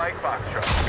Mike Foxtrot.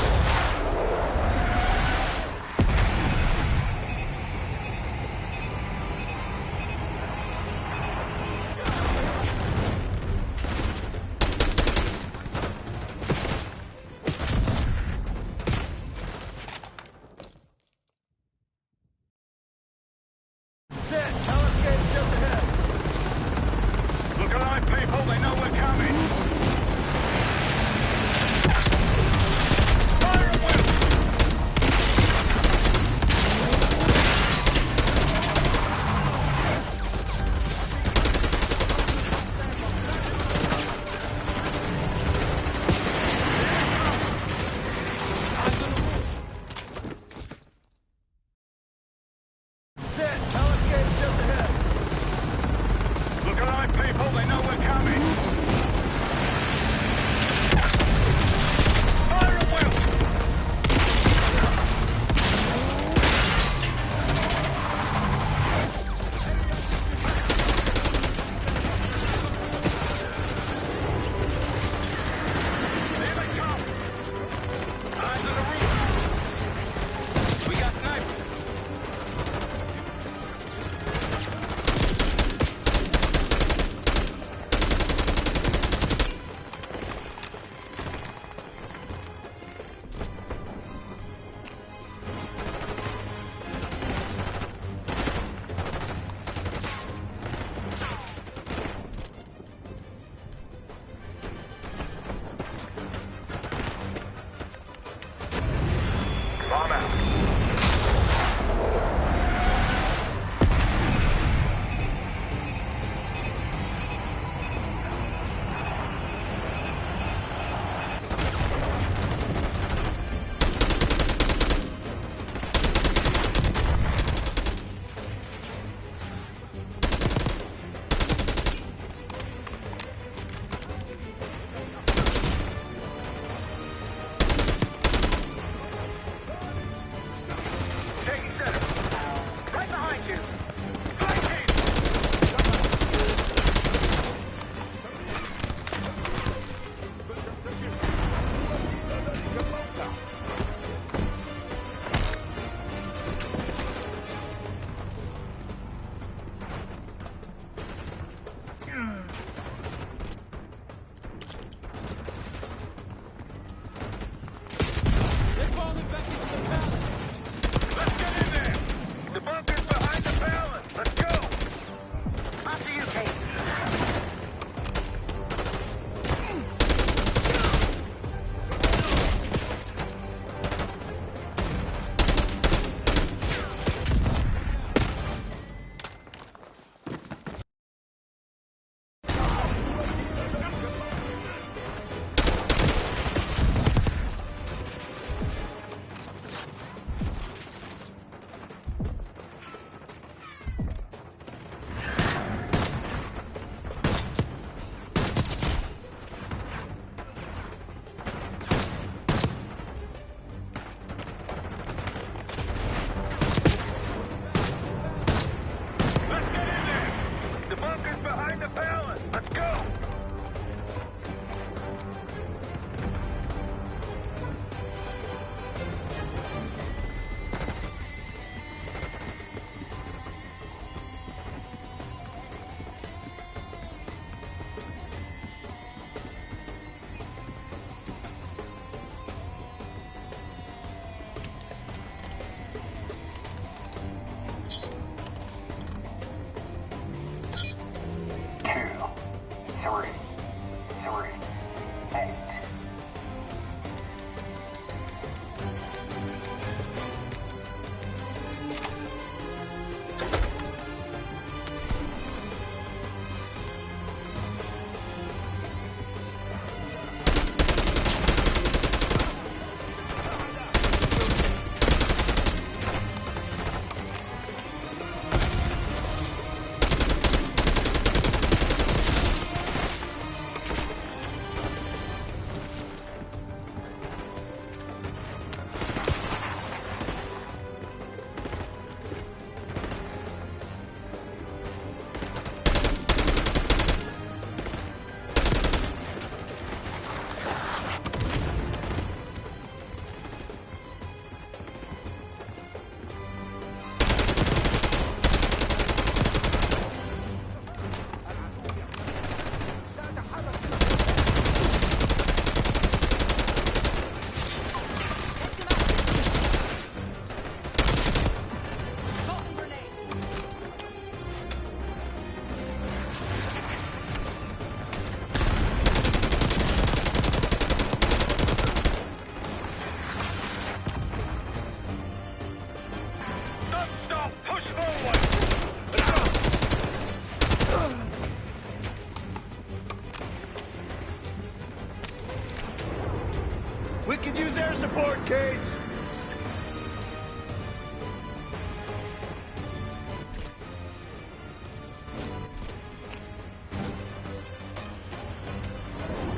We could use air support, Case!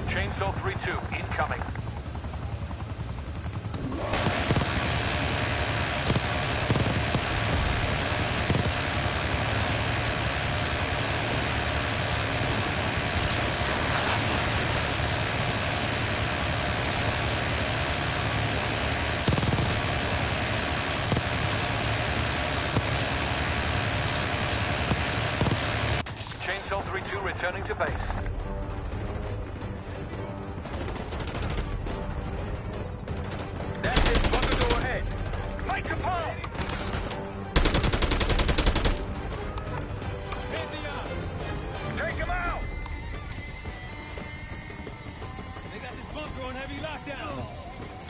Chainsaw 3-2, incoming. Chainsaw 3-2 returning to base. That's it, bunker door ahead. Make a pole! Hit the up! Take him out! They got this bunker on heavy lockdown.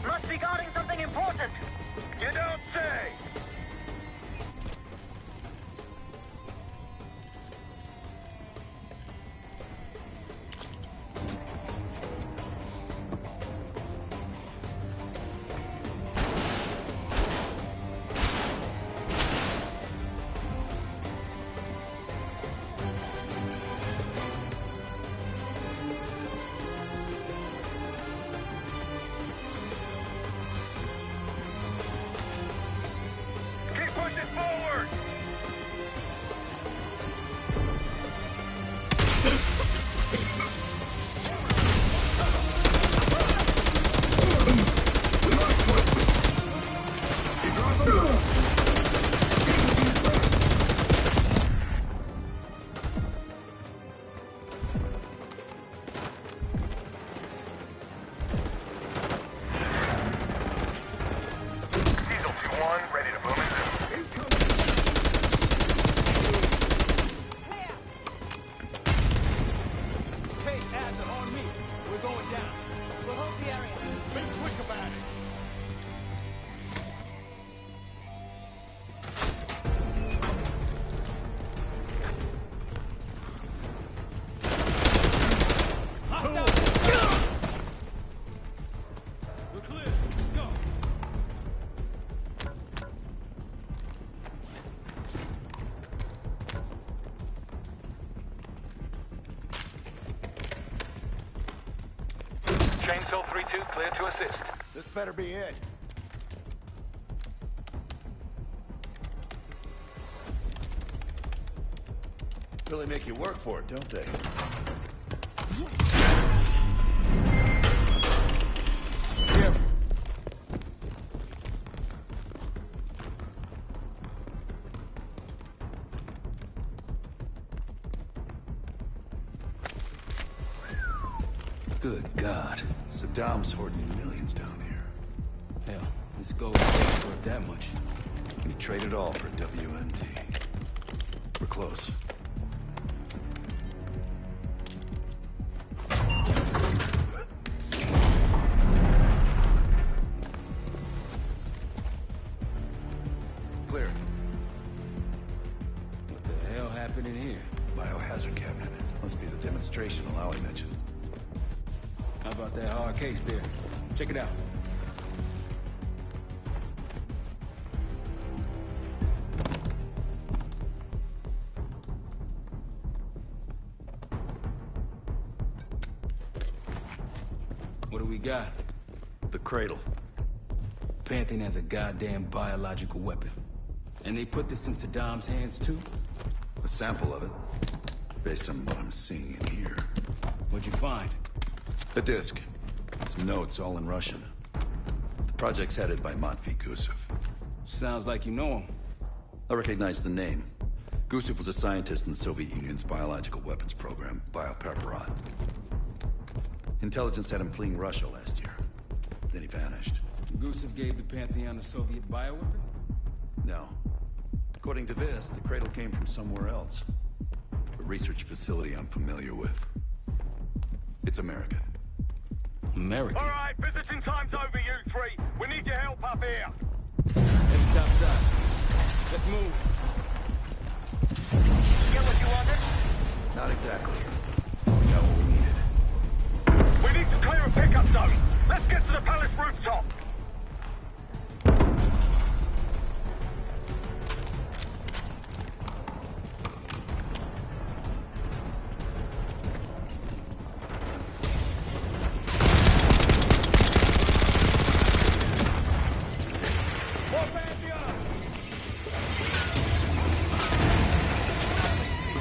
Must be guarding something important. You don't say! Keep pushing forward! Diesel 2-1, ready to boom and zoom. Case ads are on me. We're going down. We'll hold the area. Be quick about it. We're clear. Let's go. Chainsaw 3-2 clear to assist. This better be it. Really make you work for it, don't they? Here. Good God. Saddam's hoarding millions down here. Hell, this gold ain't worth that much. He traded all for WMD. We're close. Clear. What the hell happened in here? Biohazard cabinet. Must be the demonstration Alawi mentioned. How about that hard case there? Check it out. What do we got? The cradle. Pantheon has a goddamn biological weapon. And they put this in Saddam's hands too? A sample of it. Based on what I'm seeing in here. What'd you find? A disc. Some notes, all in Russian. The project's headed by Matvey Gusev. Sounds like you know him. I recognize the name. Gusev was a scientist in the Soviet Union's biological weapons program, Biopreparat. Intelligence had him fleeing Russia last year. Then he vanished. Gusev gave the Pantheon a Soviet bioweapon? No. According to this, the cradle came from somewhere else. A research facility I'm familiar with. It's American. American? All right, visiting time's over, you three. We need your help up here. Heavy topside. Let's move. Get what you wanted? Not exactly. We got what we needed. We need to clear a pickup zone. Let's get to the palace Northwest rooftop.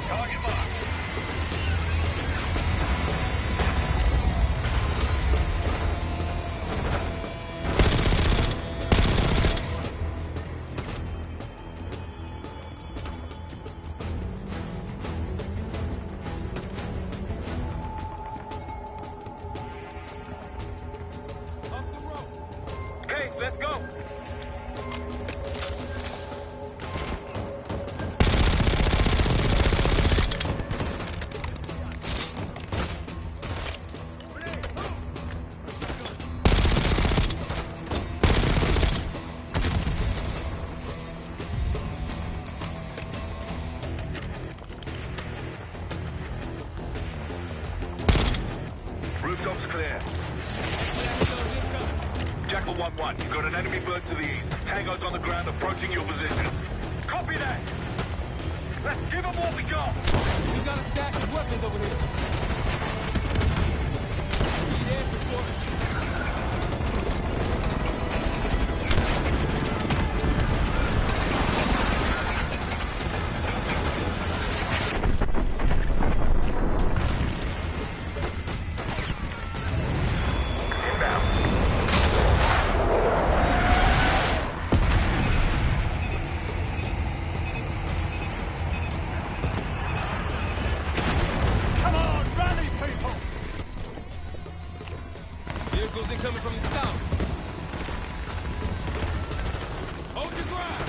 Target marked. Okay, let's go. Rooftops clear. Jackal 1-1, you've got an enemy bird to the east. Tango's on the ground approaching your position. Copy that! Let's give them what we got! We got a stash of weapons over here. Need air support. Come on, rally, people! Vehicles incoming from the south. Hold your ground.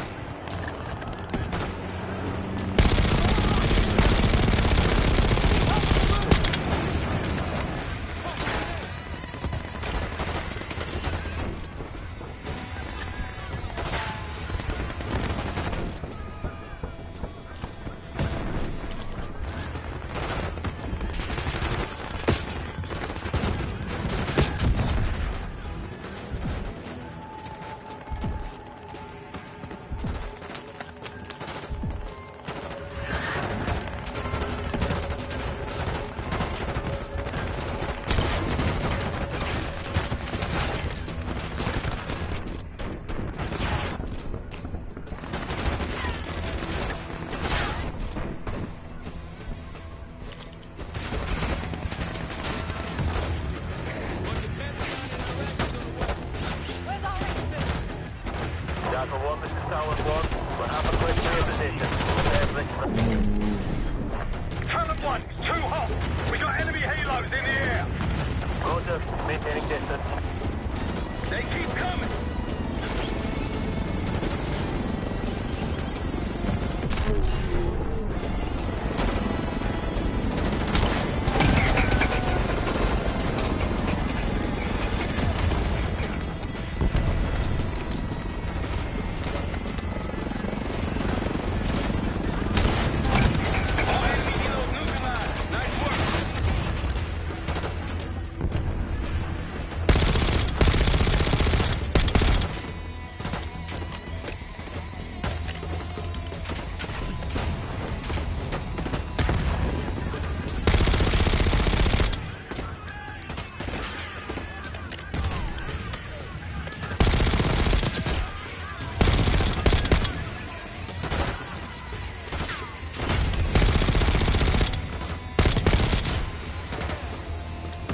Where's our exit? Jackal 1, this is Tower 1. We'll have a quick reposition. Talent 1, it's too hot! We got enemy halos in the air! Roger, maintaining distance. They keep coming!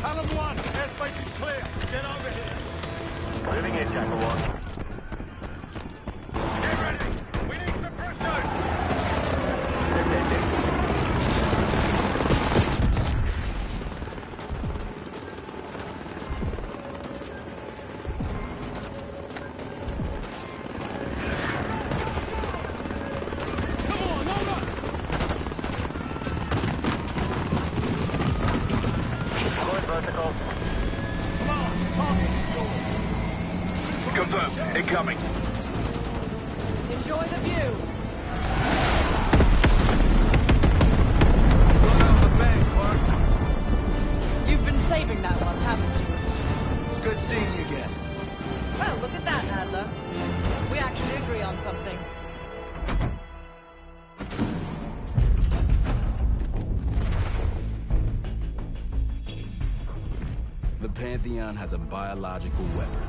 Talent 1, airspace is clear. Get over here. Moving in, Jackal 1. Get ready. We need suppressors. Come on, hold up. Going vertical. Come on, target is yours. Confirmed. Incoming. Enjoy the view. You've been saving that one, haven't you? It's good seeing you again. actually agree on something. The Pantheon has a biological weapon.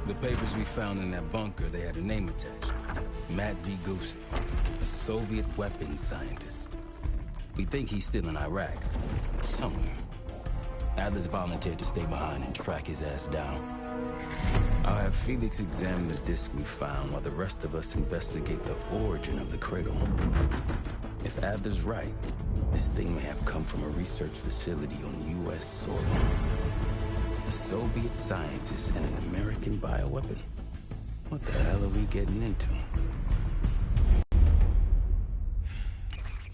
The papers we found in that bunker, they had a name attached. Matt V. Gusev, a Soviet weapons scientist. We think he's still in Iraq, somewhere. Adler's volunteered to stay behind and track his ass down. I'll have Felix examine the disc we found while the rest of us investigate the origin of the cradle. If Adler's right, this thing may have come from a research facility on U.S. soil. A Soviet scientist and an American bioweapon. What the hell are we getting into?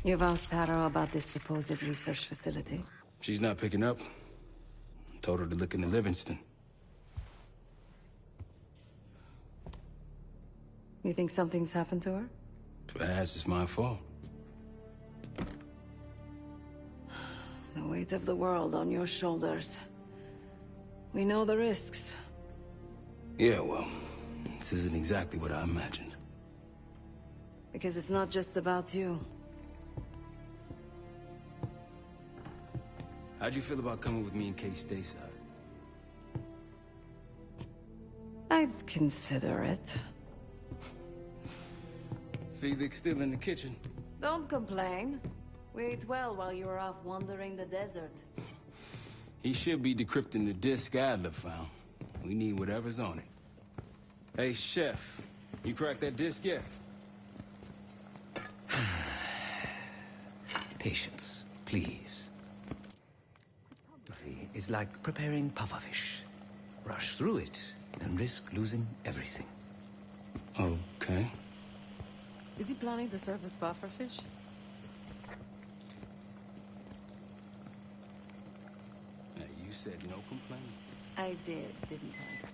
You've asked Harrow about this supposed research facility? She's not picking up. Told her to look into Livingston. You think something's happened to her? If it has, it's my fault. The weight of the world on your shoulders. We know the risks. Yeah, well, this isn't exactly what I imagined. Because it's not just about you. How'd you feel about coming with me in case stateside? I'd consider it. Felix still in the kitchen. Don't complain. We ate well while you were off wandering the desert. He should be decrypting the disc Adler found. We need whatever's on it. Hey, Chef, you cracked that disc yet? Patience, please. It's like preparing pufferfish. Rush through it and risk losing everything. Okay. Is he planning to serve us pufferfish? Hey, you said no complaining. I did, didn't I?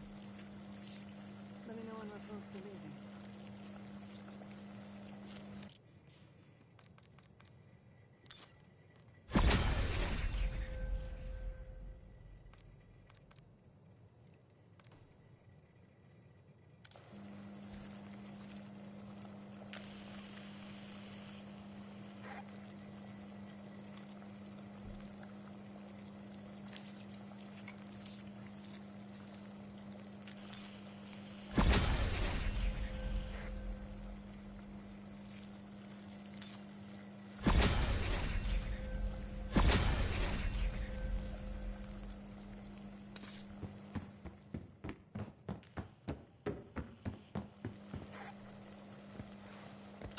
Let me know when we're close to leaving.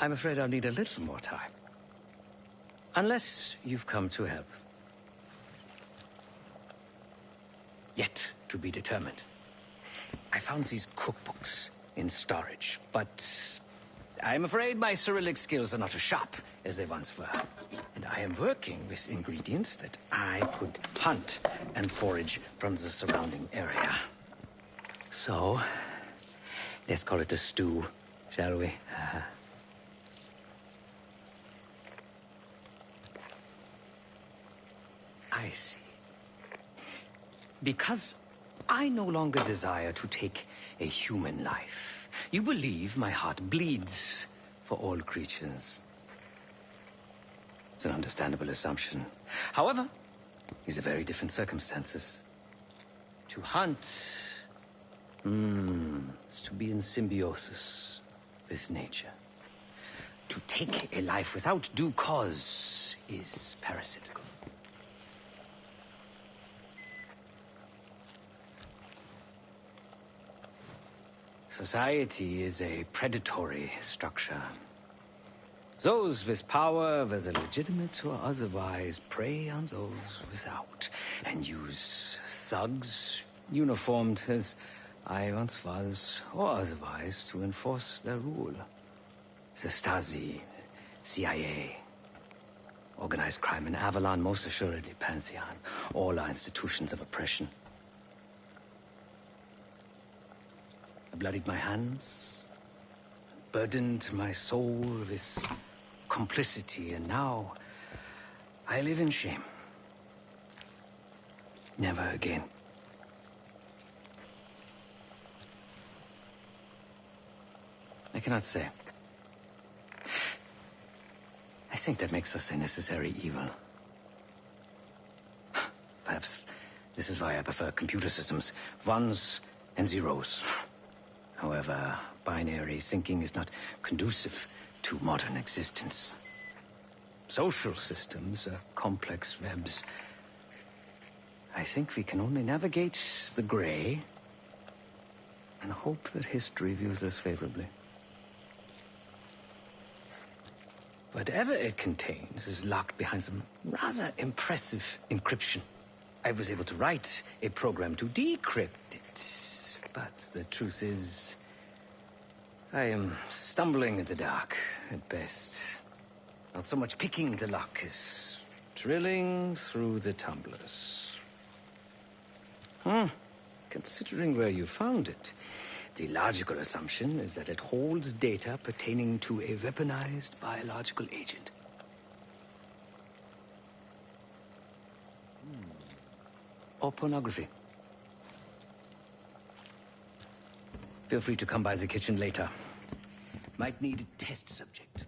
I'm afraid I'll need a little more time. Unless you've come to help. Yet to be determined. I found these cookbooks in storage, but I'm afraid my Cyrillic skills are not as sharp as they once were. And I am working with ingredients that I could hunt and forage from the surrounding area. So, let's call it a stew, shall we? I see. Because I no longer desire to take a human life, you believe my heart bleeds for all creatures. It's an understandable assumption. However, these are very different circumstances. To hunt, is to be in symbiosis with nature. To take a life without due cause is parasitical. Society is a predatory structure. Those with power, whether legitimate or otherwise, prey on those without, and use thugs, uniformed as I once was, or otherwise, to enforce their rule. The Stasi, CIA, organized crime in Avalon, most assuredly Pantheon, all are institutions of oppression. I bloodied my hands, burdened my soul with complicity, and now I live in shame. Never again. I cannot say. I think that makes us a necessary evil. Perhaps this is why I prefer computer systems. Ones and zeros. However, binary thinking is not conducive to modern existence. Social systems are complex webs. I think we can only navigate the gray and hope that history views us favorably. Whatever it contains is locked behind some rather impressive encryption. I was able to write a program to decrypt it, but the truth is, I am stumbling in the dark at best. Not so much picking the lock as drilling through the tumblers. Considering where you found it, the logical assumption is that it holds data pertaining to a weaponized biological agent. Or pornography. Feel free to come by the kitchen later. Might need a test subject.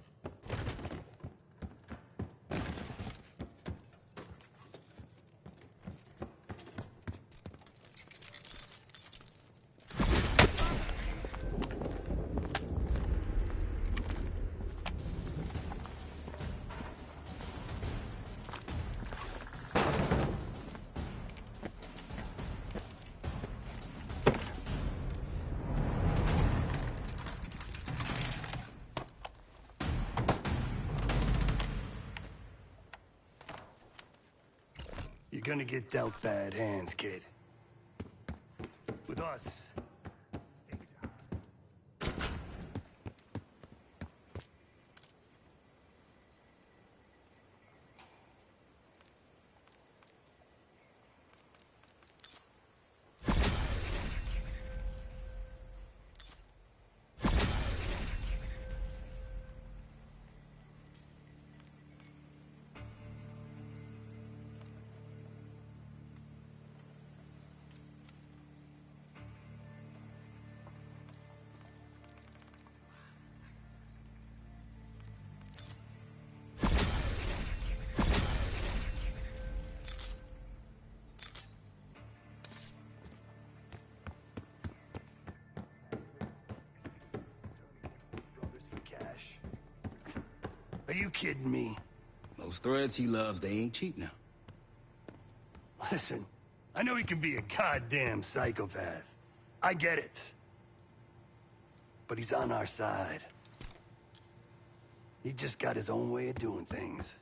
You're gonna get dealt bad hands, kid. With us. Are you kidding me? Those threads he loves, they ain't cheap now. Listen, I know he can be a goddamn psychopath. I get it. But he's on our side. He just got his own way of doing things.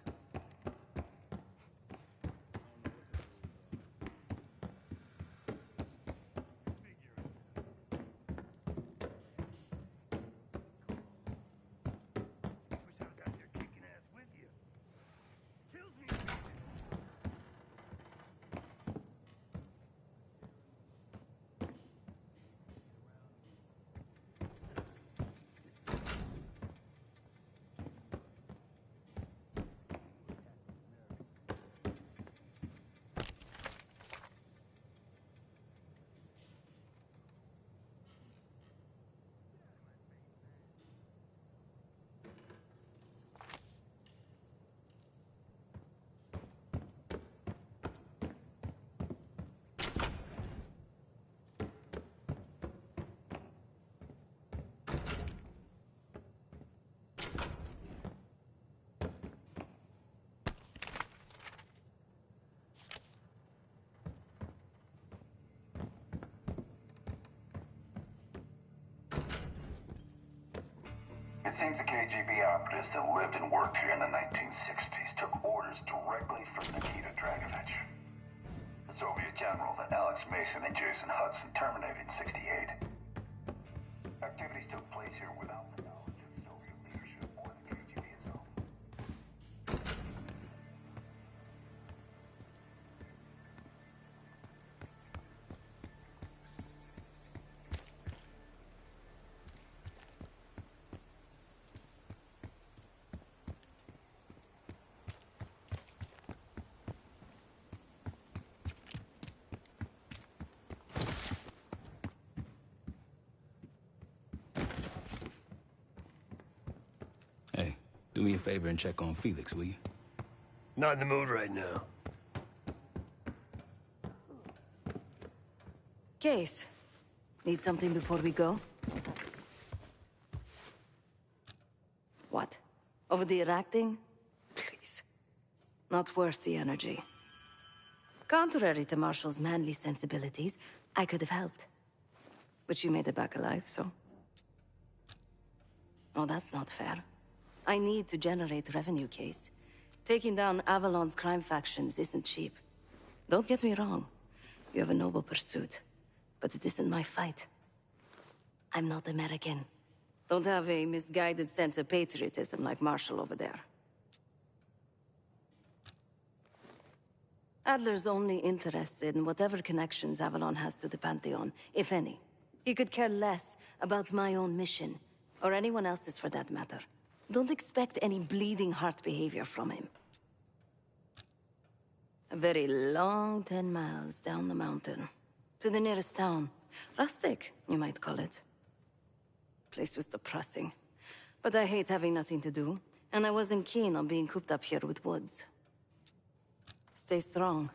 It seems the KGB operatives that lived and worked here in the 1960s took orders directly from Nikita Dragovich, the Soviet general that Alex Mason and Jason Hudson terminated in '68. Activities took place here without the knowledge of Soviet leadership or the KGB itself. Do me a favor and check on Felix, will you? Not in the mood right now. Case. Need something before we go? What? Over the acting? Please. Not worth the energy. Contrary to Marshall's manly sensibilities, I could have helped. But you made it back alive, so... Oh, that's not fair. I need to generate revenue, Case. Taking down Avalon's crime factions isn't cheap. Don't get me wrong. You have a noble pursuit. But it isn't my fight. I'm not American. Don't have a misguided sense of patriotism like Marshall over there. Adler's only interested in whatever connections Avalon has to the Pantheon, if any. He could care less about my own mission, or anyone else's for that matter. Don't expect any bleeding heart behavior from him. A very long 10 miles down the mountain. To the nearest town. Rustic, you might call it. Place was depressing. But I hate having nothing to do, and I wasn't keen on being cooped up here with Woods. Stay strong.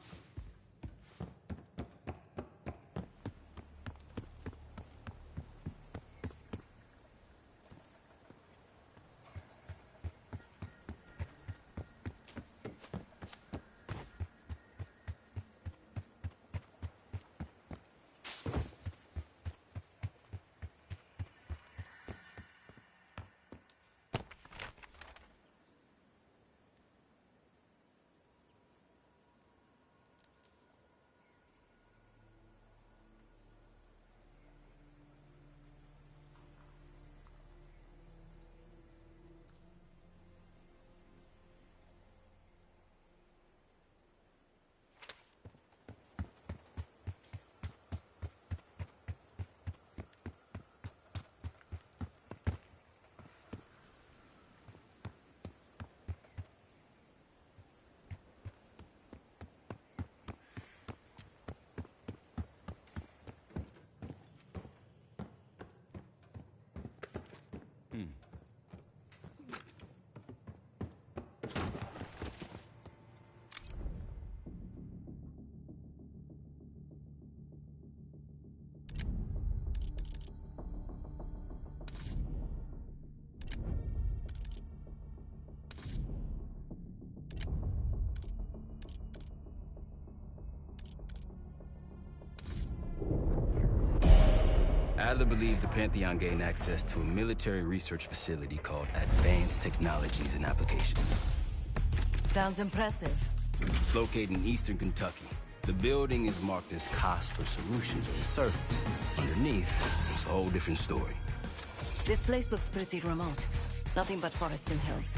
Adler believed the Pantheon gained access to a military research facility called Advanced Technologies and Applications. Sounds impressive. It's located in eastern Kentucky. The building is marked as Cosper Solutions on the surface. Underneath, it's a whole different story. This place looks pretty remote. Nothing but forest and hills.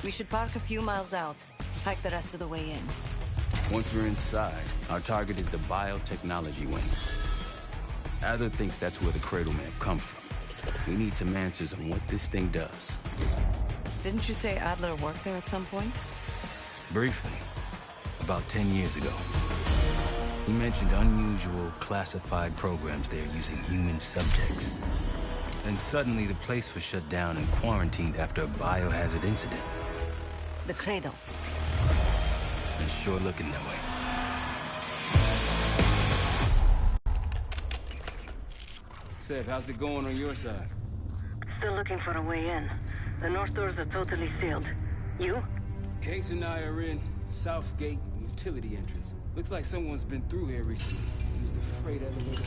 We should park a few miles out, hike the rest of the way in. Once we're inside, our target is the biotechnology wing. Adler thinks that's where the Cradle may have come from. We need some answers on what this thing does. Didn't you say Adler worked there at some point? Briefly, about 10 years ago. He mentioned unusual, classified programs there using human subjects. And suddenly the place was shut down and quarantined after a biohazard incident. The Cradle. It's sure looking that way. Seb, how's it going on your side? Still looking for a way in. The north doors are totally sealed. You? Case and I are in South Gate utility entrance. Looks like someone's been through here recently. Used the freight elevator.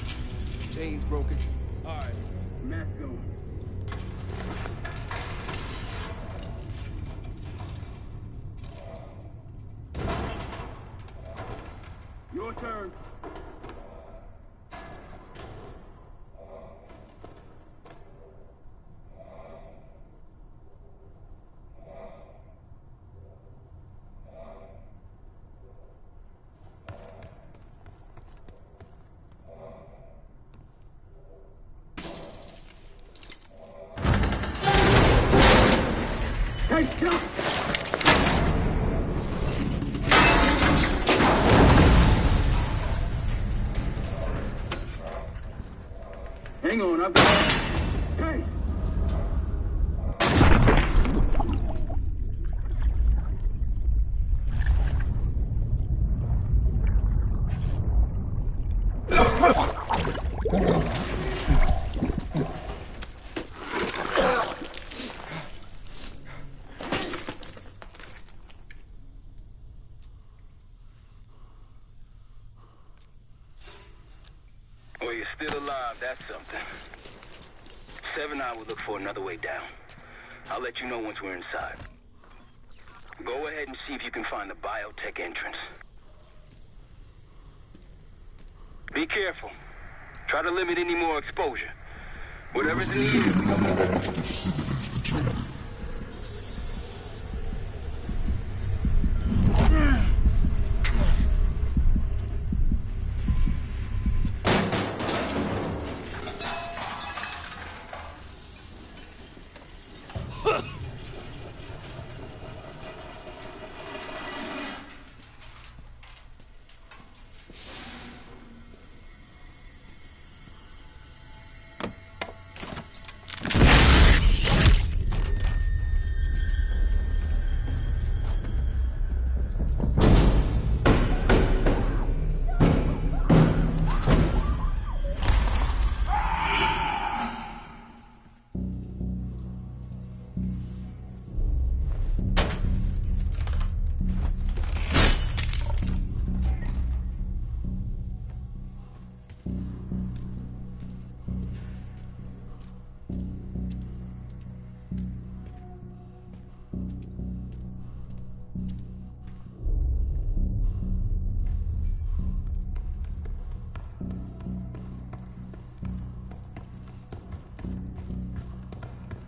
Chain's broken. All right, mask going. Your turn. Hang on, I've got... Hey! Well, you're still alive, that's something. 7 I will look for another way down. I'll let you know once we're inside. Go ahead and see if you can find the biotech entrance. Be careful. Try to limit any more exposure. Whatever's in the air.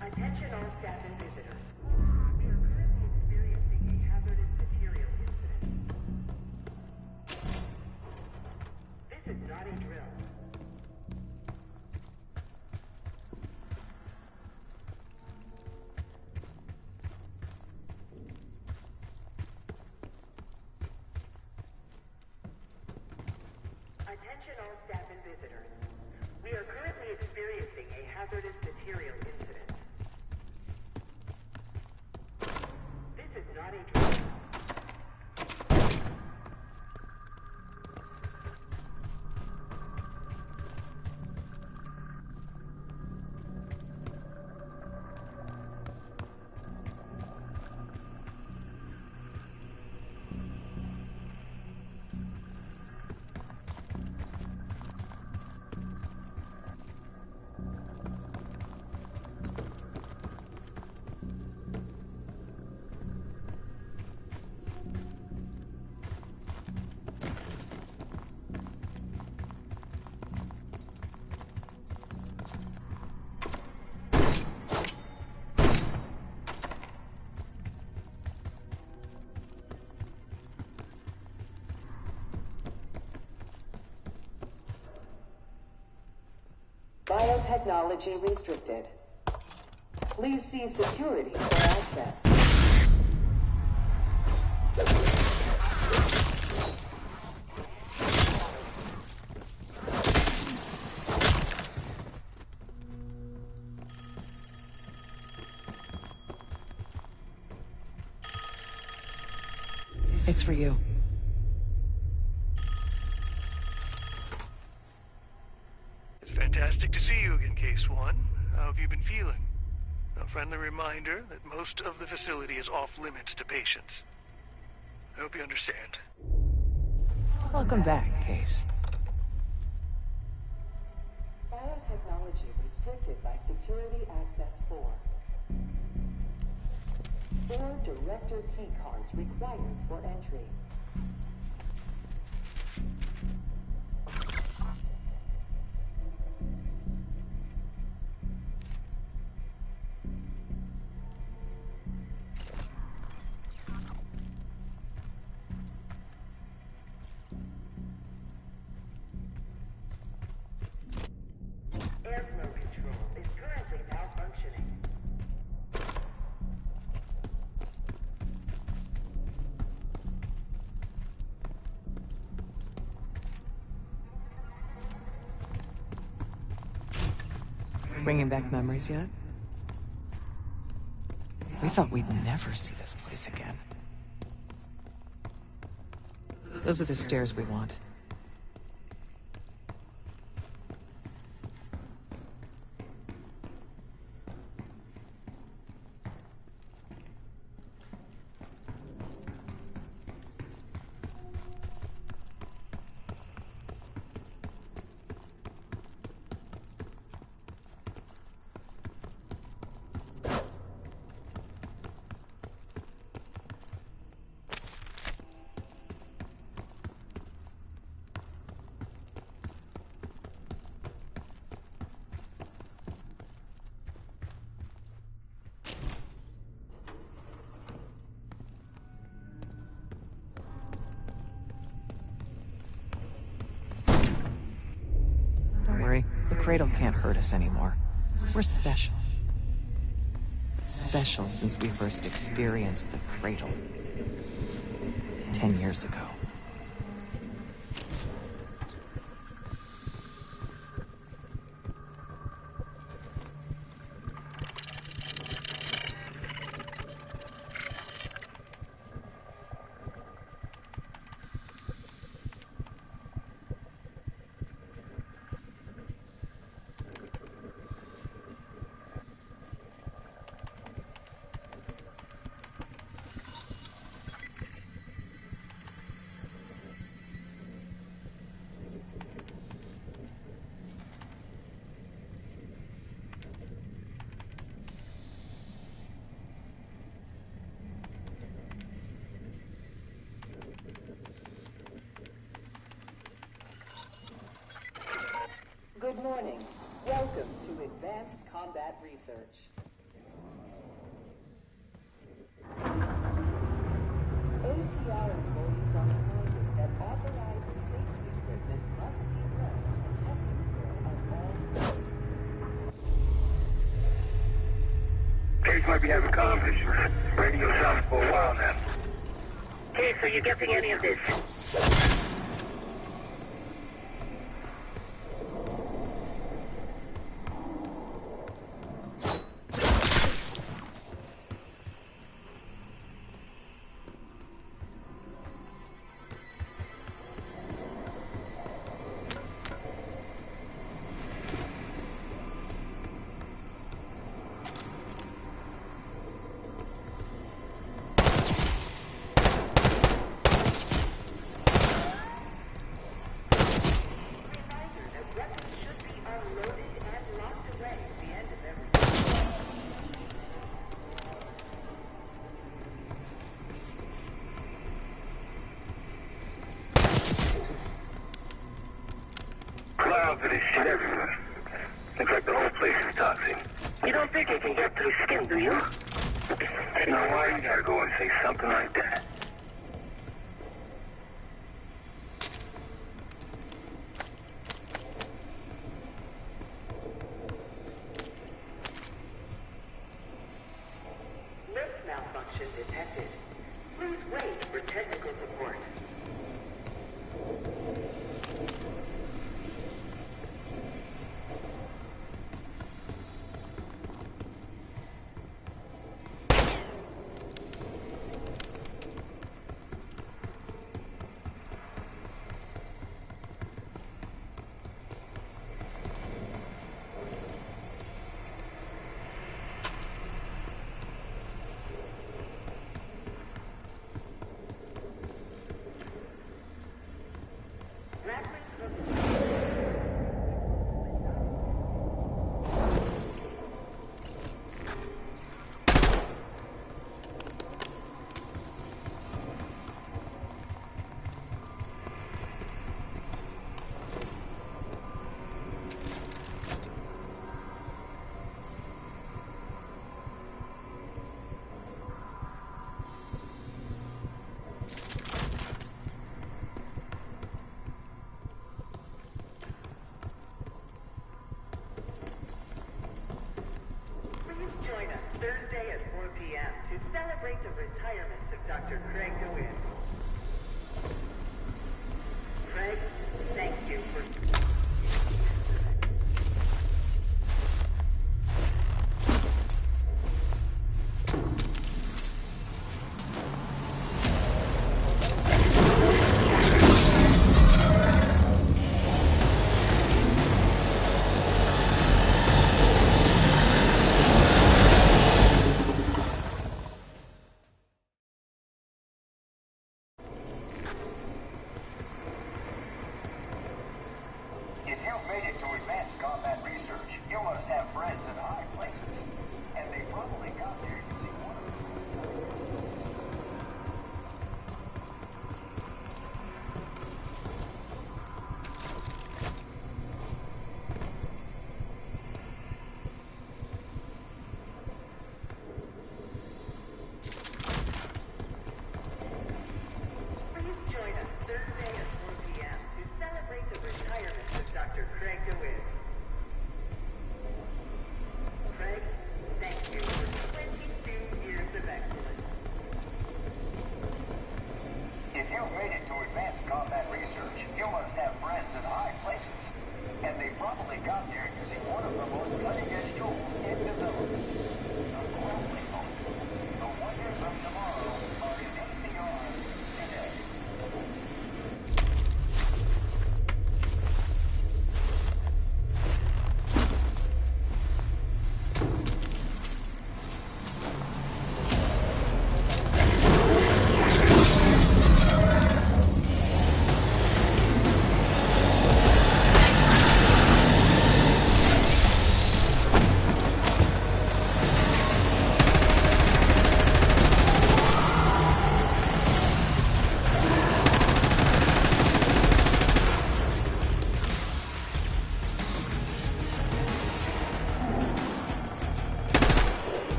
Attention all staff and visitors. We are currently experiencing a hazardous material incident. This is not a drill. Attention all staff and visitors. We are currently experiencing a hazardous material incident. This is not a drill. Biotechnology restricted. Please see security for access. It's for you. It's fantastic to see you again, Case One. How have you been feeling? A friendly reminder that most of the facility is off limits to patients. I hope you understand. Welcome back, Case. Biotechnology restricted by Security Access 4. 4 director keycards required for entry. Airflow control is currently malfunctioning. Bringing back memories yet? We thought we'd never see this place again. Those are the stairs we want. The Cradle can't hurt us anymore. We're special. Special since we first experienced the Cradle. 10 years ago. Good morning. Welcome to Advanced Combat Research. OCR employees are reminded that authorized safety equipment must be run and tested for on all floors. Case might be having comm issues. Radio silent for a while now. Case, are you getting any of this? Clouds of this shit everywhere. Looks like the whole place is toxic. You don't think it can get through skin, do you? You know why you gotta go and say something like that? Lift malfunction detected. Please wait for technical support. Join us Thursday at 4 p.m. to celebrate the retirement of Dr. Craig DeWitt. Craig, thank you for...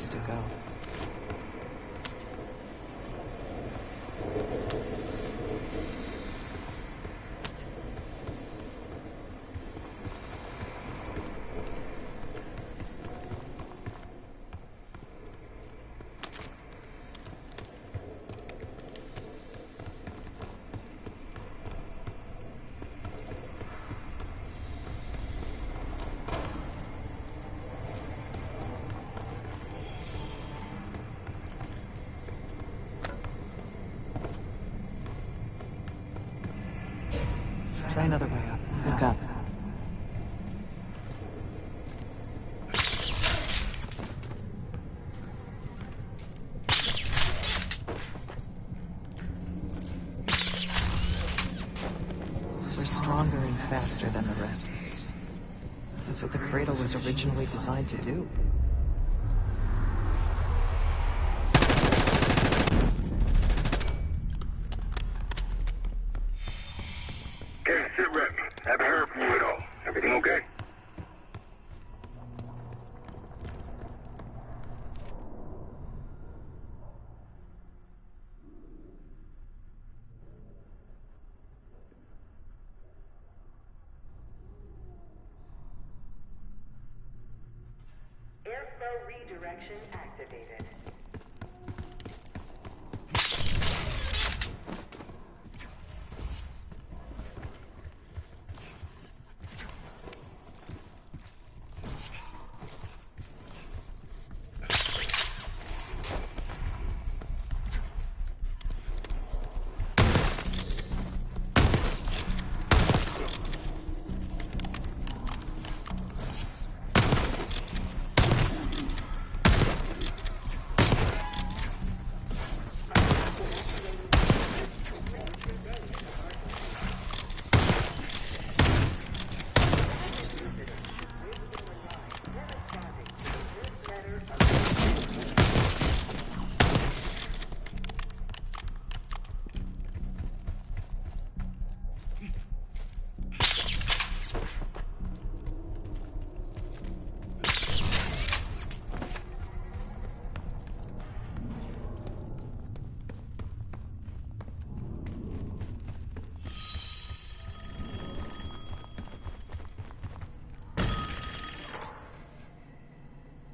needs to go. Try another way up. Look up. We're stronger and faster than the rest of these. That's what the cradle was originally designed to do. Okay, sit rep. Haven't heard from you at all. Everything okay? Airflow redirection activated.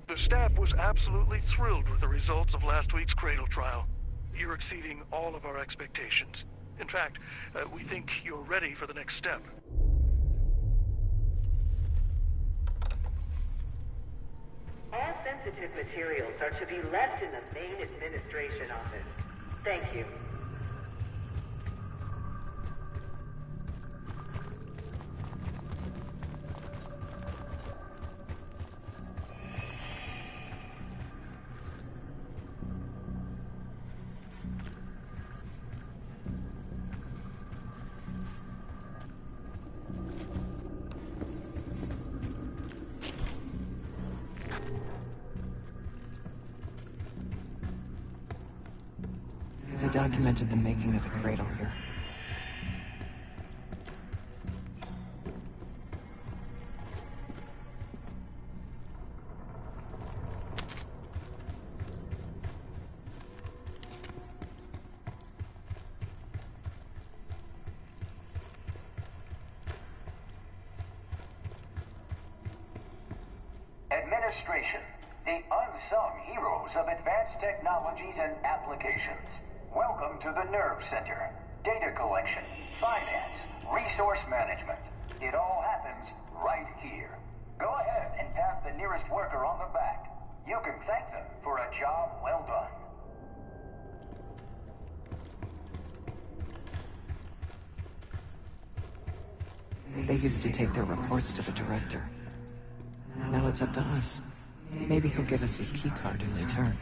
The staff was absolutely thrilled with the results of last week's Cradle trial. You're exceeding all of our expectations. In fact, we think you're ready for the next step. All sensitive materials are to be left in the main administration office. Thank you. They documented the making of the cradle here. Administration, the unsung heroes of advanced technologies and applications. Welcome to the Nerve Center. Data collection, finance, resource management. It all happens right here. Go ahead and tap the nearest worker on the back. You can thank them for a job well done. They used to take their reports to the director. Now it's up to us. Maybe he'll give us his keycard in return.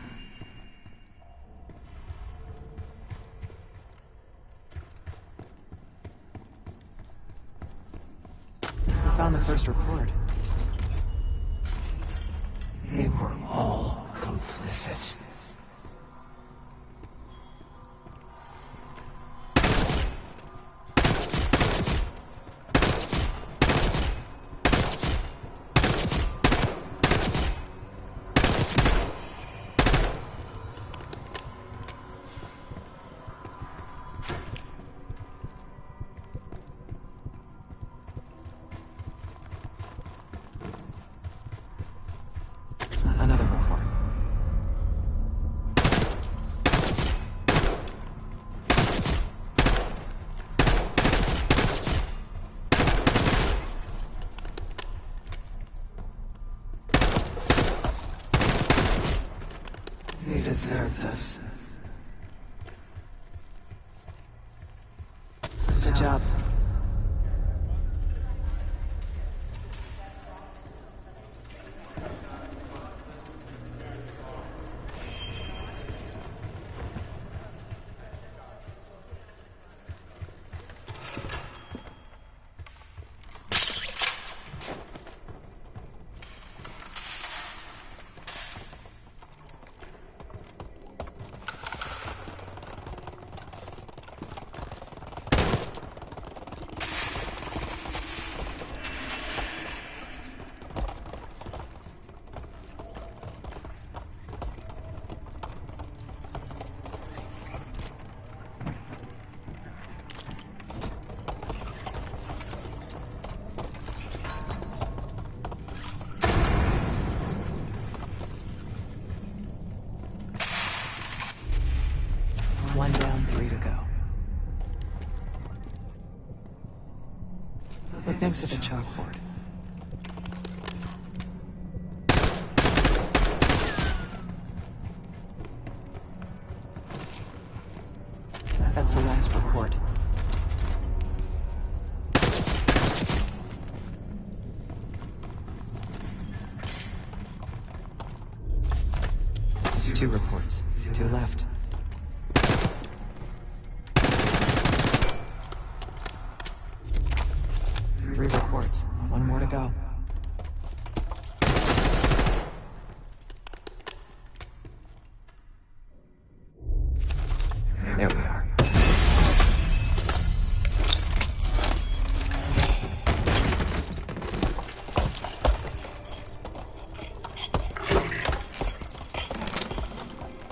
We found the first report. They were all complicit. deserve this. Good job. One down, 3 to go. Look next to the chalkboard. That's the last report. There's 2 reports. 2 left. Three reports. 1 more to go. There we are.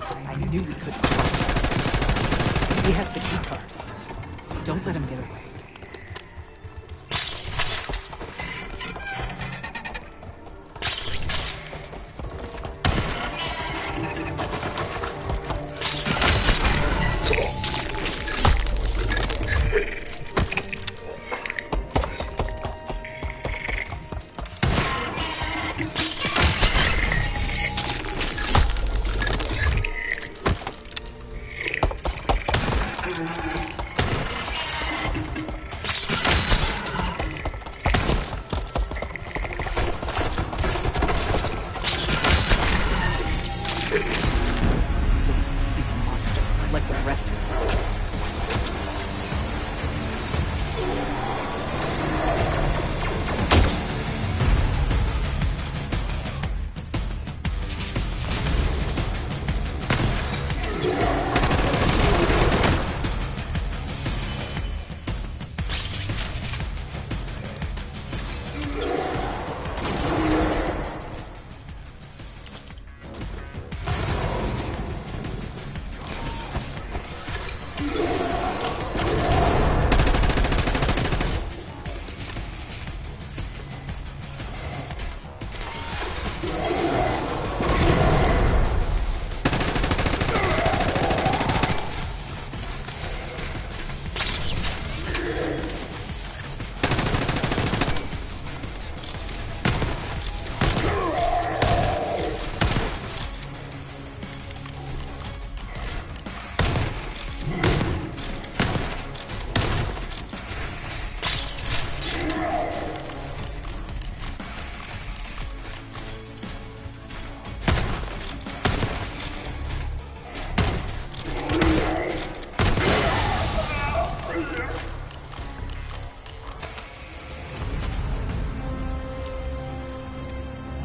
I knew we couldn't cross him. He has the key card. Don't let him get away. See, he's a monster, like the rest of them.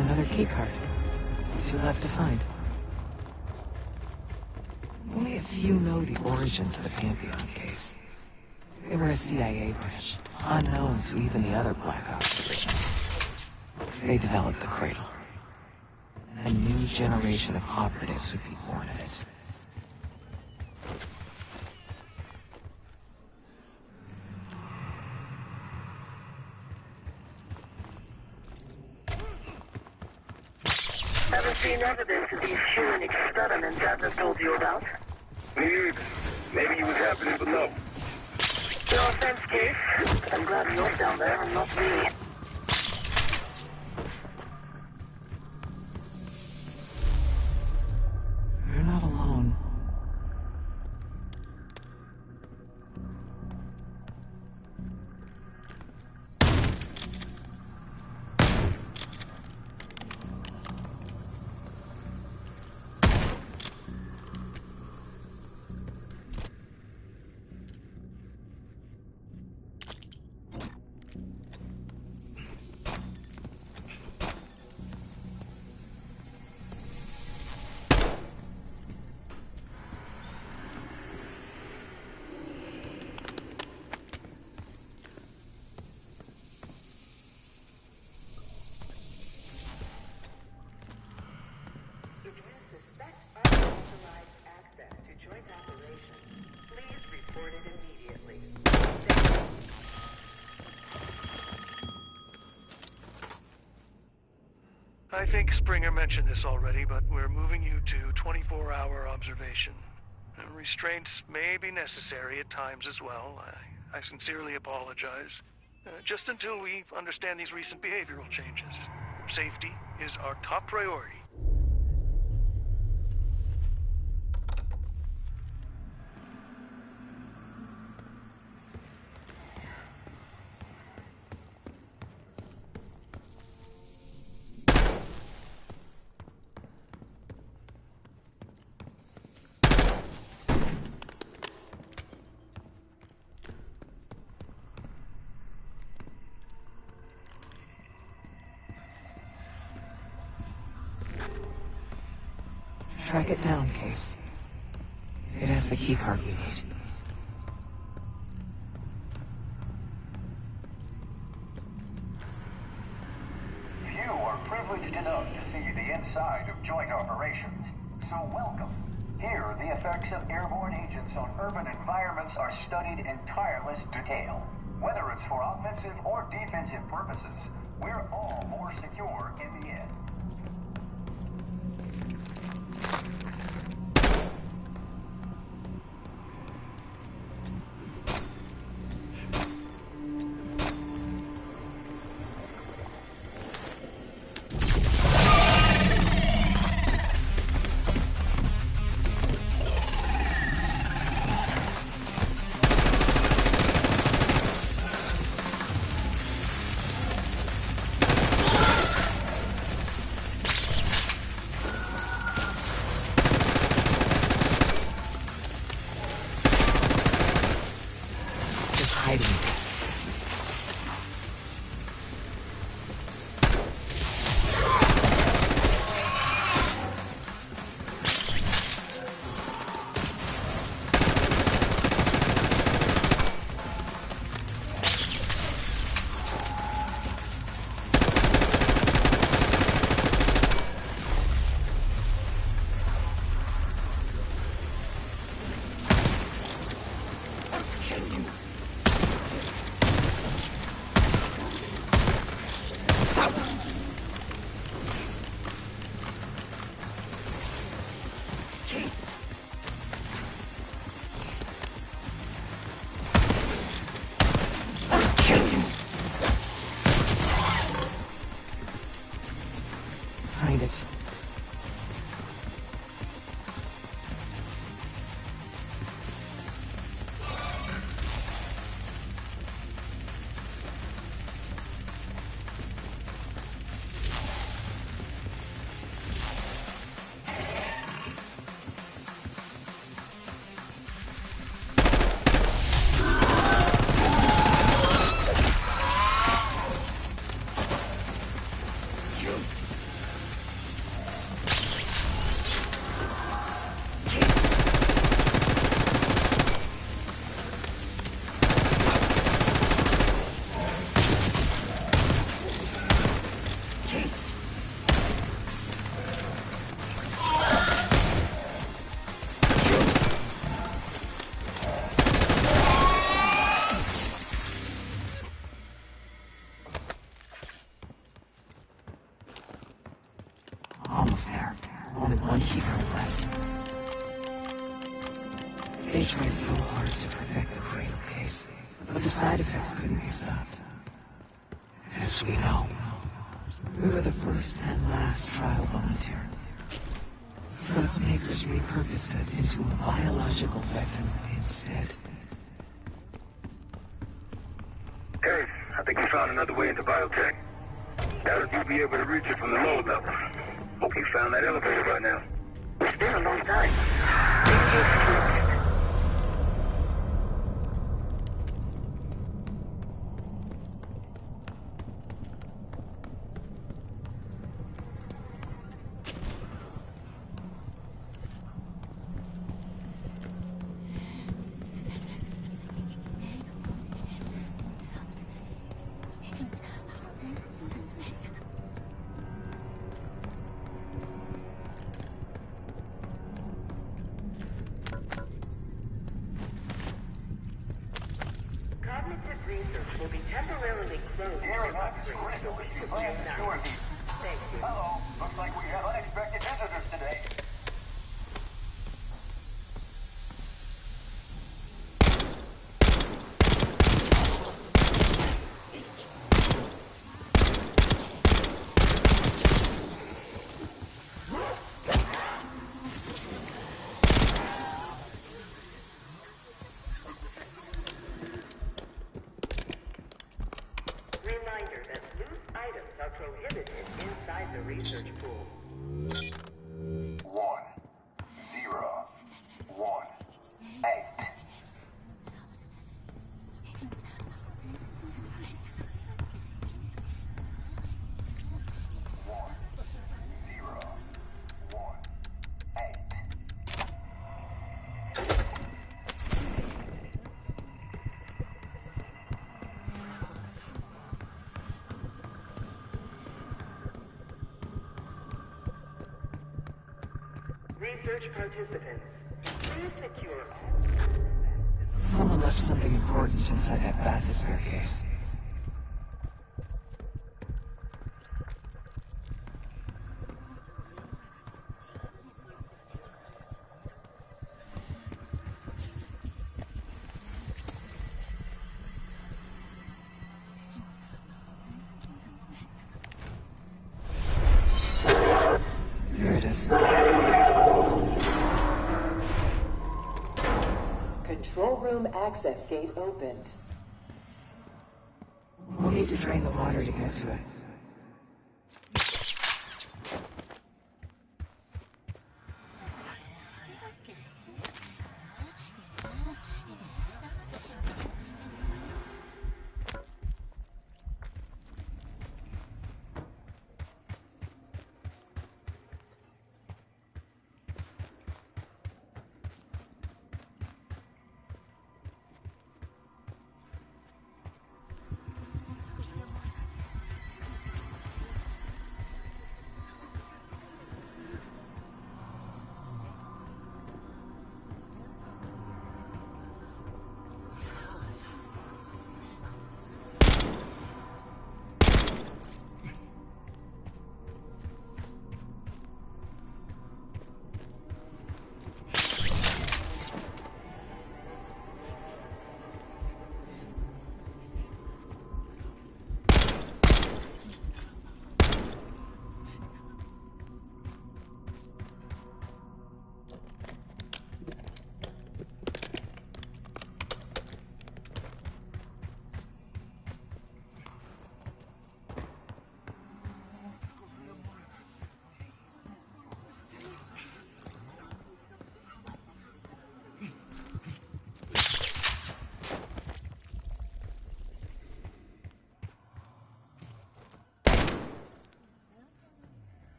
Another keycard. 2 left to find. Only a few know the origins of the Pantheon case. They were a CIA branch, unknown to even the other Black Ops divisions. They developed the Cradle. A new generation of operatives would be born of it. Haven't seen evidence of these human experiments Atlas told you about. Me either. Maybe he was happening below. No offense, Case, but I'm glad you're down there and not me. You're not alone. think Springer mentioned this already, but we're moving you to 24-hour observation. Restraints may be necessary at times as well. I sincerely apologize. Just until we understand these recent behavioral changes. Safety is our top priority. Track it down, Case. It has the keycard we need. Few are privileged enough to see the inside of joint operations, so welcome. Here, the effects of airborne agents on urban environments are studied in tireless detail. Whether it's for offensive or defensive purposes, we're all more secure in the end. Find it. Almost there. Only one keycard left. They tried so hard to perfect the cradle case, but the side effects couldn't be stopped. As we know, we were the first and last trial volunteer. So its makers repurposed it into a biological weapon instead. Hey, I think we found another way into biotech. Doubt you'll be able to reach it from the lower level. Hope you found that elevator by now. It's been a long time. Research participants, please secure Someone left something important inside that bathysphere case. Here it is. Control room access gate opened. We'll need to drain the water to get to it.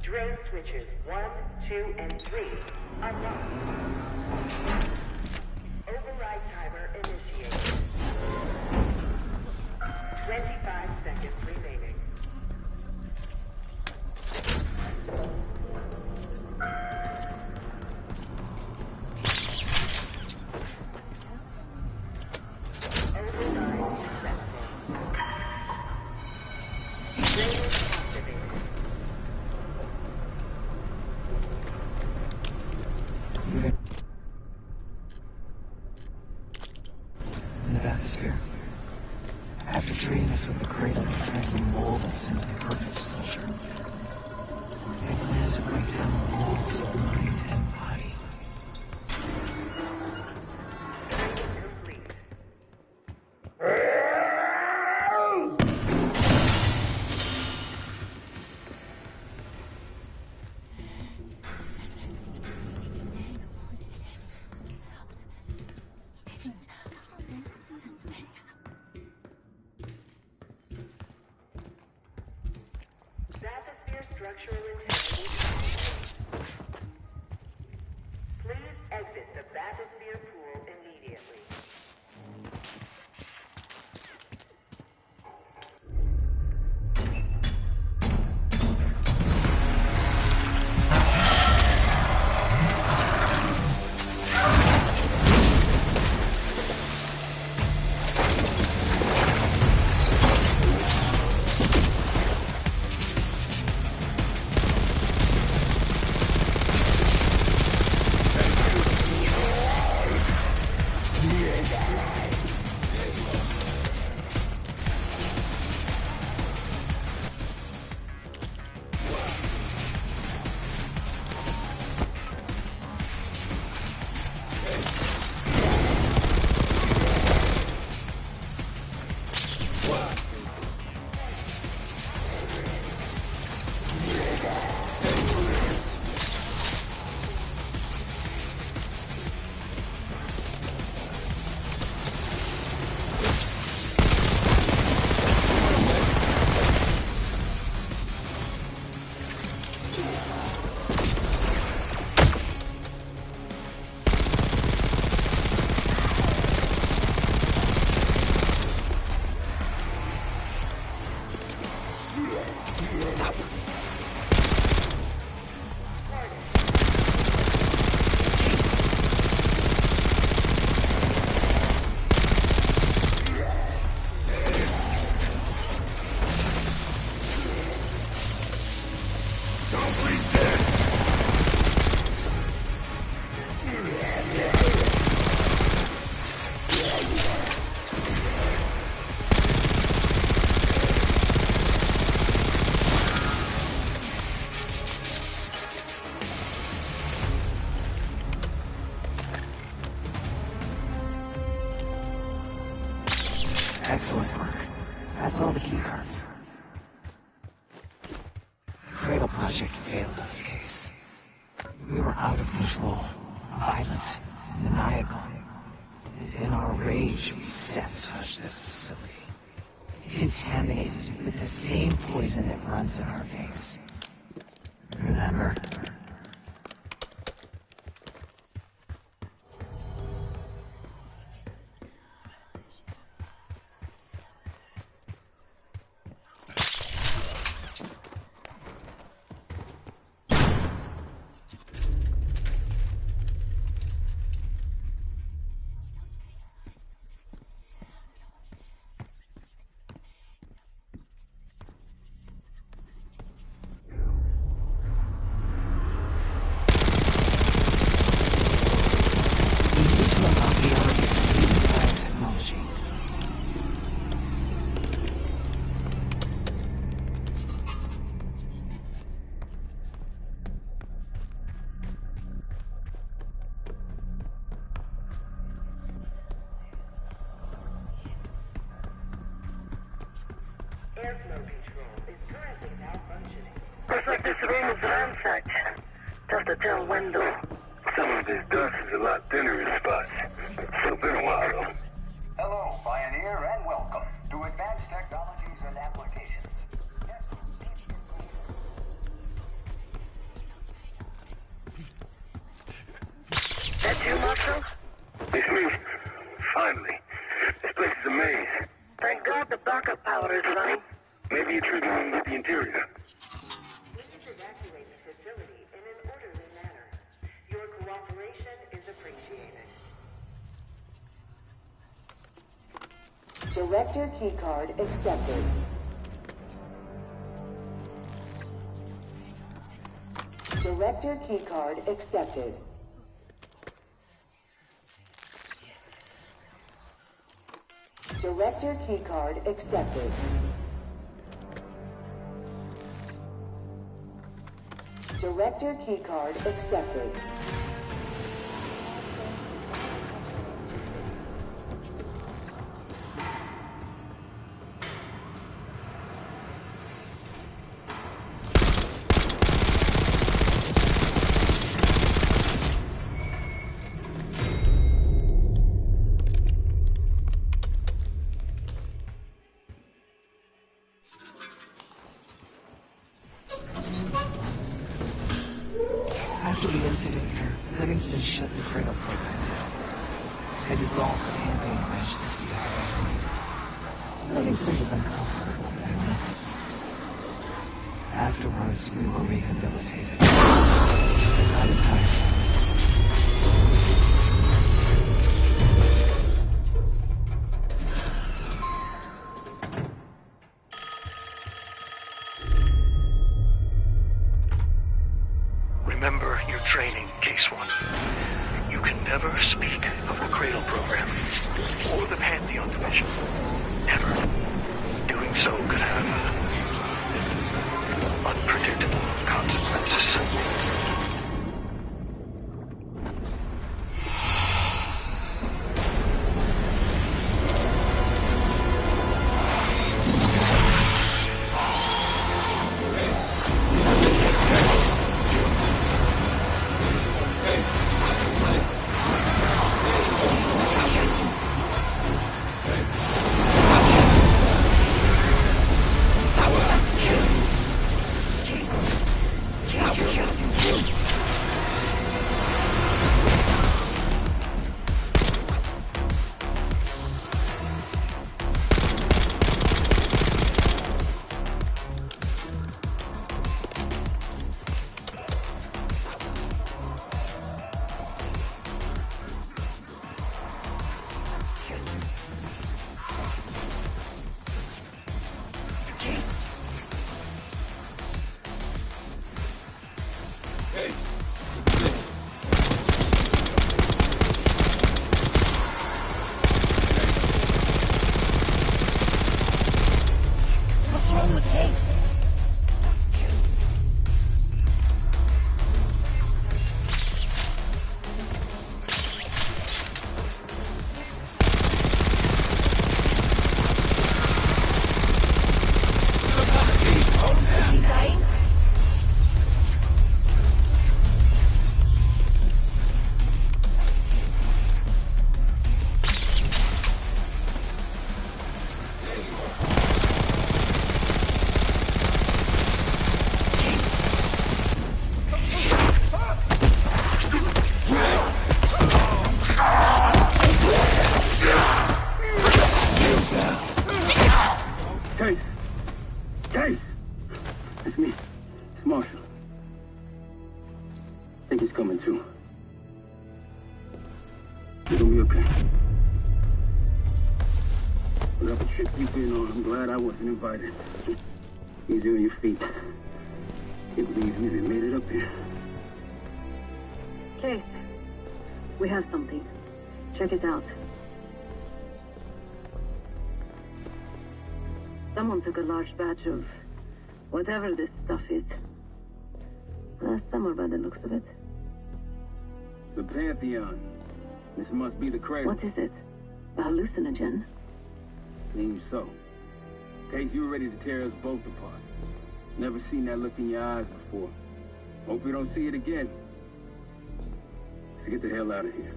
Drain switches 1, 2, and 3 unlocked. Override timer initiated. 25 seconds remaining. Override successful. Drain activated. In the bathysphere. I have to drain this with the cradle and try to mold us into the perfect soldier. I plan to break down the walls of mind and body. Excellent work. That's all the keycards. The Cradle Project failed this case. We were out of control, violent, maniacal. And in our rage, we sabotaged this facility. Contaminated it with the same poison that runs in our veins. Remember? Airflow control is currently malfunctioning. Looks like this room is ransacked. Tough to tell when though. Some of this dust is a lot thinner in spots. Still been a while though. Hello, Pioneer, and welcome to Advanced Technologies and Applications. That you, Marshal? It's me. Finally. This place is a maze. Thank God the backup power is running. Maybe you're triggering with the interior. Please evacuate the facility in an orderly manner. Your cooperation is appreciated. Director keycard accepted. Director keycard accepted. Director keycard accepted. Director keycard accepted. After the incident here, Livingston shut the Cradle program down. I dissolved the campaign branch of the CIA. Livingston was uncomfortable with their methods. Afterwards, we were rehabilitated. Not entirely. Remember your training, Case 1. You can never speak of the Cradle program or the Pantheon division. Never. Doing so could have unpredictable consequences. you've been on. I'm glad I wasn't invited. Easy on your feet. Can't believe you even made it up here. Case. We have something. Check it out. Someone took a large batch of whatever this stuff is. Somewhere by the looks of it. The Pantheon. This must be the cradle. What is it? A hallucinogen? Seems so. Case, you were ready to tear us both apart. Never seen that look in your eyes before. Hope we don't see it again. So get the hell out of here.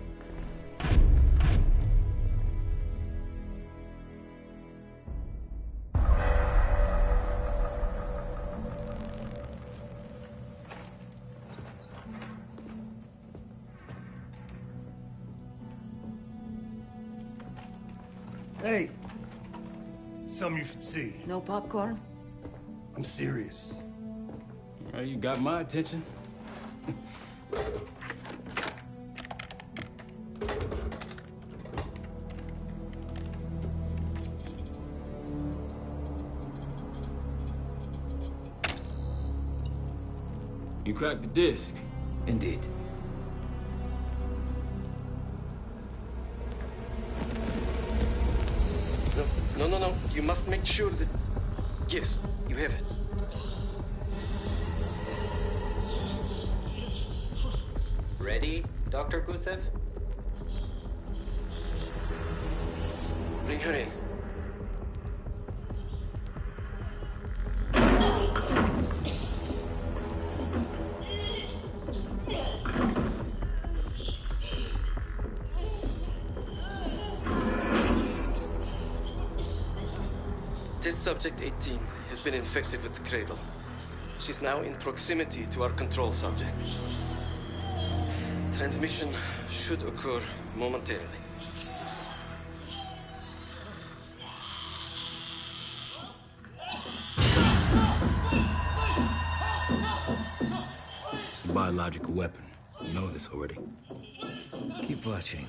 Hey! Something you should see. No popcorn? I'm serious. Well, you got my attention. You cracked the disc. Indeed. No. You must make sure that... Yes, you have it. Ready, Dr. Gusev? Bring her in. Test subject 18 has been infected with the cradle. She's now in proximity to our control subject. Transmission should occur momentarily. It's a biological weapon. You know this already. Keep watching.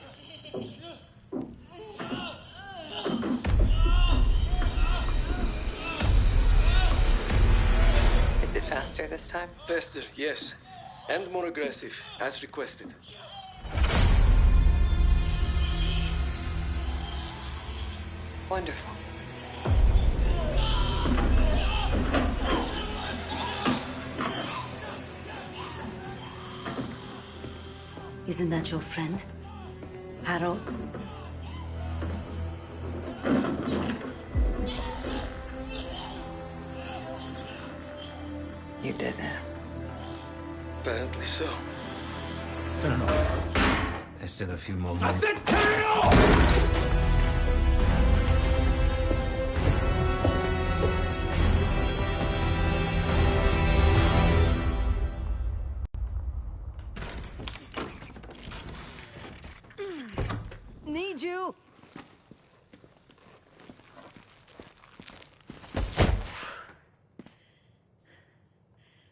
Is it faster this time? Faster, yes. And more aggressive, as requested. Wonderful. Isn't that your friend? Harold? You did it. Apparently so. Turn it off. There's still a few more minutes. I said turn it off! Need you!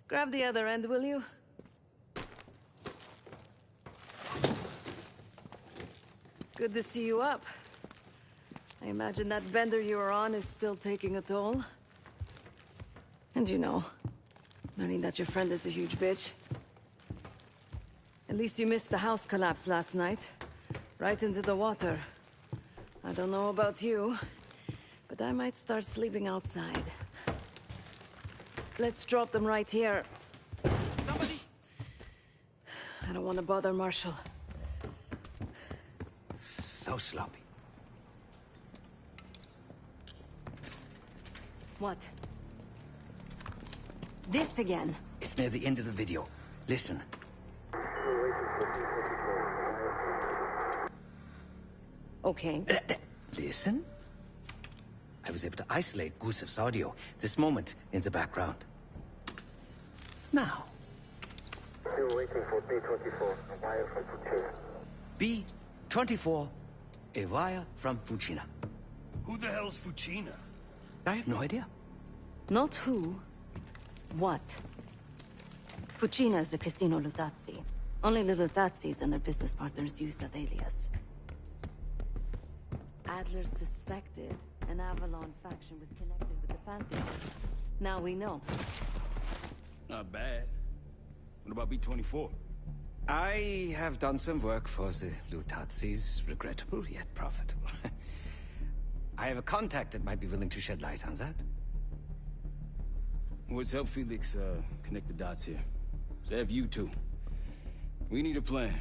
Grab the other end, will you? Good to see you up. I imagine that bender you were on is still taking a toll. And you know, learning that your friend is a huge bitch. At least you missed the house collapse last night. Right into the water. I don't know about you, but I might start sleeping outside. Let's drop them right here. Somebody! I don't want to bother Marshall. So sloppy. What? This again? It's near the end of the video. Listen. Okay. Listen. I was able to isolate Gusev's audio. This moment in the background. Now. Still waiting for B-24, a wire from Fuchina. B-24, a wire from Fuchina. Who the hell's Fuchina? I have no idea. Not who. What? Fucina is the Casino Lutazzi. Only the Lutazzis and their business partners use that alias. Adler suspected An Avalon faction was connected with the Pantheon. Now we know. Not bad. What about B-24? I have done some work for the Lutazis, regrettable yet profitable. I have a contact that might be willing to shed light on that. Let's help Felix connect the dots here. So have you two. We need a plan.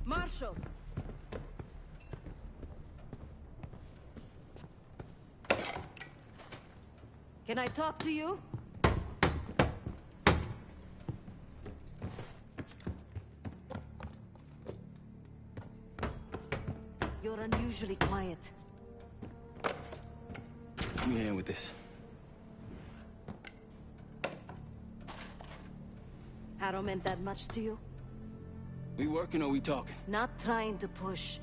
Marshal! Can I talk to you? You're unusually quiet. Give me a hand with this. Harrow meant that much to you? We working or we talking? Not trying to push.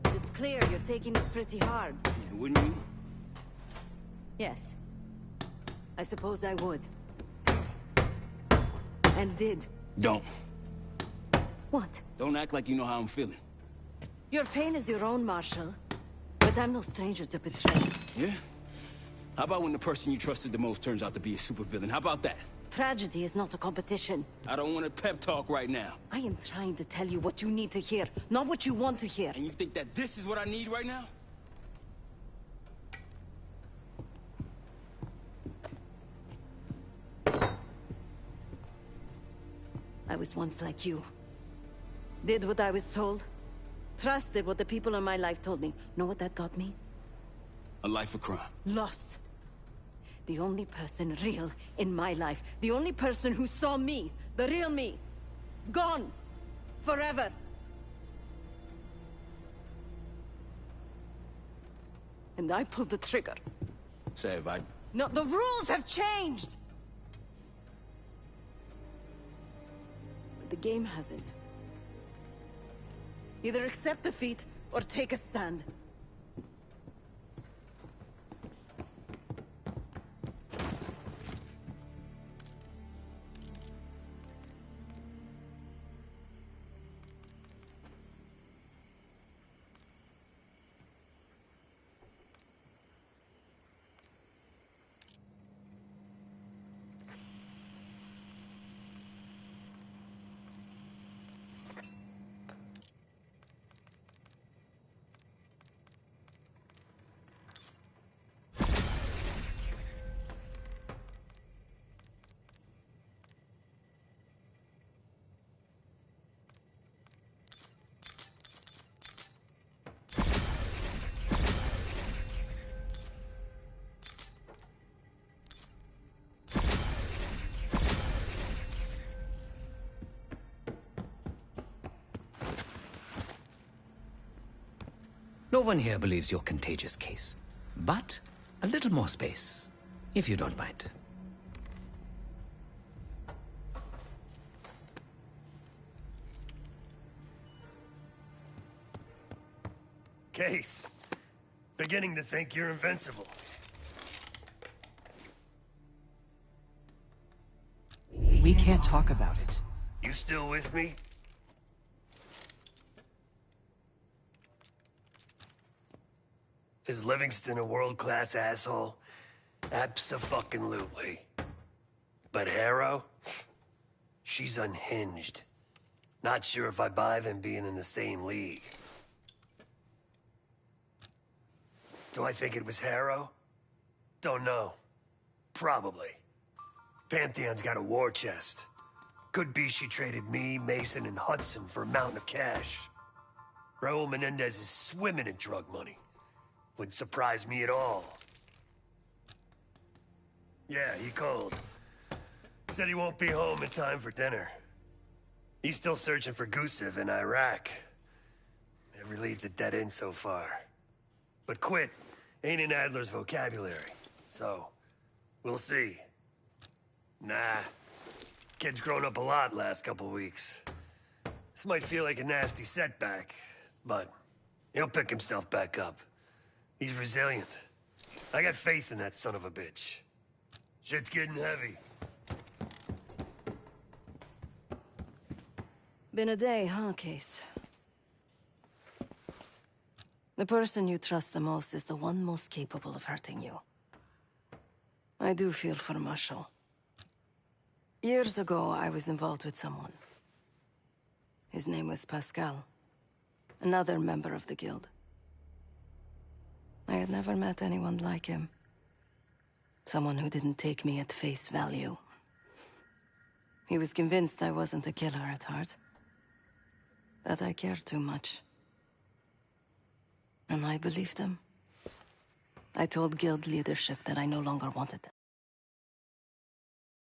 It's clear you're taking this pretty hard. Yeah, wouldn't you? Yes. I suppose I would. And did. Don't. What? Don't act like you know how I'm feeling. Your pain is your own, Marshal. But I'm no stranger to betrayal. Yeah? How about when the person you trusted the most turns out to be a supervillain? How about that? Tragedy is not a competition. I don't want a pep talk right now. I am trying to tell you what you need to hear, not what you want to hear. And you think that this is what I need right now? I was once like you. Did what I was told. Trusted what the people in my life told me. Know what that got me? A life of crime. Loss. The only person real in my life. The only person who saw me. The real me. Gone. Forever. And I pulled the trigger. Say, No, the rules have changed! But the game hasn't. Either accept defeat, or take a stand. No one here believes your contagious case. But a little more space, if you don't mind. Case. Beginning to think you're invincible. We can't talk about it. You still with me? Is Livingston a world-class asshole? Abso-fucking-lutely. But Harrow? She's unhinged. Not sure if I buy them being in the same league. Do I think it was Harrow? Don't know. Probably. Pantheon's got a war chest. Could be she traded me, Mason, and Hudson for a mountain of cash. Raul Menendez is swimming in drug money. Wouldn't surprise me at all. Yeah, he called. Said he won't be home in time for dinner. He's still searching for Gusev in Iraq. Every lead's a dead end so far. But quit ain't in Adler's vocabulary, so we'll see. Nah, kid's grown up a lot last couple weeks. This might feel like a nasty setback, but he'll pick himself back up. He's resilient. I got faith in that son of a bitch. Shit's getting heavy. Been a day, huh, Case? The person you trust the most is the one most capable of hurting you. I do feel for Marshall. Years ago, I was involved with someone. His name was Pascal, another member of the guild. I had never met anyone like him. Someone who didn't take me at face value. He was convinced I wasn't a killer at heart. That I cared too much. And I believed him. I told guild leadership that I no longer wanted them.